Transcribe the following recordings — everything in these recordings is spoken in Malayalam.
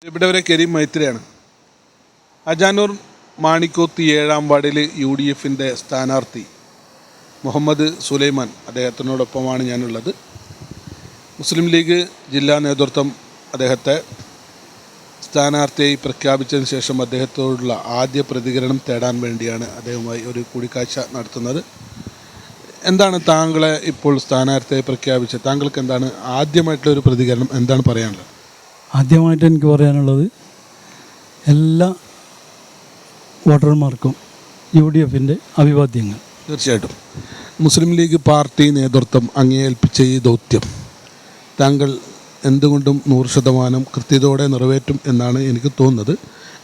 ഇവിടെ വരെ കരീം മൈത്രിയാണ്. അജാനൂർ മാണിക്കോത്ത് 7-ാം വാർഡിൽ UDFിൻ്റെ സ്ഥാനാർത്ഥി മുഹമ്മദ് സുലൈമാൻ, അദ്ദേഹത്തിനോടൊപ്പമാണ് ഞാനുള്ളത്. മുസ്ലിം ലീഗ് ജില്ലാ നേതൃത്വം അദ്ദേഹത്തെ സ്ഥാനാർത്ഥിയായി പ്രഖ്യാപിച്ചതിന് ശേഷം അദ്ദേഹത്തോടുള്ള ആദ്യ പ്രതികരണം തേടാൻ വേണ്ടിയാണ് അദ്ദേഹവുമായി ഒരു കൂടിക്കാഴ്ച നടത്തുന്നത്. എന്താണ് താങ്കളെ ഇപ്പോൾ സ്ഥാനാർത്ഥിയായി പ്രഖ്യാപിച്ചത്? താങ്കൾക്ക് എന്താണ് ആദ്യമായിട്ടുള്ളൊരു പ്രതികരണം, എന്താണ് പറയാനുള്ളത്? ആദ്യമായിട്ട് എനിക്ക് പറയാനുള്ളത്, എല്ലാ വോട്ടർമാർക്കും UDFിൻ്റെ അഭിവാദ്യങ്ങൾ. തീർച്ചയായിട്ടും മുസ്ലിം ലീഗ് പാർട്ടി നേതൃത്വം അങ്ങേൽപ്പിച്ച ഈ ദൗത്യം താങ്കൾ എന്തുകൊണ്ടും 100% കൃത്യതയോടെ നിറവേറ്റും എന്നാണ് എനിക്ക് തോന്നുന്നത്.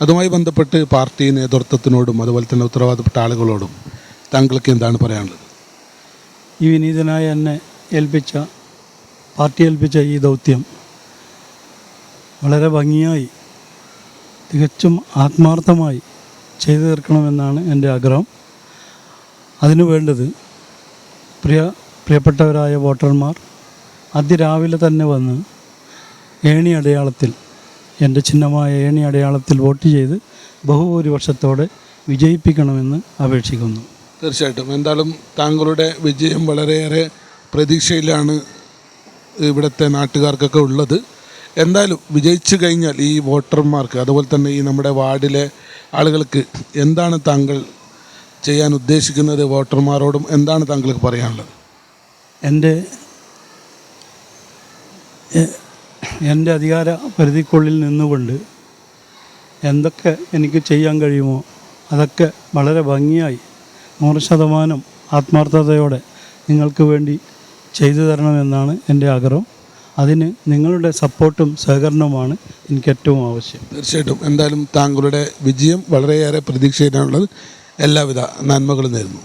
അതുമായി ബന്ധപ്പെട്ട് പാർട്ടി നേതൃത്വത്തിനോടും അതുപോലെ തന്നെ ഉത്തരവാദപ്പെട്ട ആളുകളോടും താങ്കൾക്ക് എന്താണ് പറയാനുള്ളത്? ഈ വിനീതനായ എന്നെ പാർട്ടി ഏൽപ്പിച്ച ഈ ദൗത്യം വളരെ ഭംഗിയായി, തികച്ചും ആത്മാർത്ഥമായി ചെയ്തു തീർക്കണമെന്നാണ് എൻ്റെ ആഗ്രഹം. അതിനു വേണ്ടത് പ്രിയപ്പെട്ടവരായ വോട്ടർമാർ അതിരാവിലെ തന്നെ വന്ന് ഏണി അടയാളത്തിൽ, എൻ്റെ ചിഹ്നമായ ഏണി അടയാളത്തിൽ വോട്ട് ചെയ്ത് ബഹുഭൂരിപക്ഷത്തോടെ വിജയിപ്പിക്കണമെന്ന് അപേക്ഷിക്കുന്നു. തീർച്ചയായിട്ടും എന്തായാലും താങ്കളുടെ വിജയം വളരെയേറെ പ്രതീക്ഷയിലാണ് ഇവിടുത്തെ നാട്ടുകാർക്കൊക്കെ ഉള്ളത്. എന്തായാലും വിജയിച്ചു കഴിഞ്ഞാൽ ഈ വോട്ടർമാർക്ക് അതുപോലെ തന്നെ ഈ നമ്മുടെ വാർഡിലെ ആളുകൾക്ക് എന്താണ് താങ്കൾ ചെയ്യാൻ ഉദ്ദേശിക്കുന്നത്? വോട്ടർമാരോടും എന്താണ് താങ്കൾക്ക് പറയാനുള്ളത്? എൻ്റെ അധികാര പരിധിക്കുള്ളിൽ നിന്നുകൊണ്ട് എന്തൊക്കെ എനിക്ക് ചെയ്യാൻ കഴിയുമോ അതൊക്കെ വളരെ ഭംഗിയായി 100% ആത്മാർത്ഥതയോടെ നിങ്ങൾക്ക് വേണ്ടി ചെയ്തു തരണമെന്നാണ് എൻ്റെ ആഗ്രഹം. അതിന് നിങ്ങളുടെ സപ്പോർട്ടും സഹകരണവുമാണ് എനിക്ക് ഏറ്റവും ആവശ്യം. തീർച്ചയായിട്ടും എന്തായാലും താങ്കളുടെ വിജയം വളരെയേറെ പ്രതീക്ഷയിലാണുള്ളത്. എല്ലാവിധ നന്മകളും നേരുന്നു.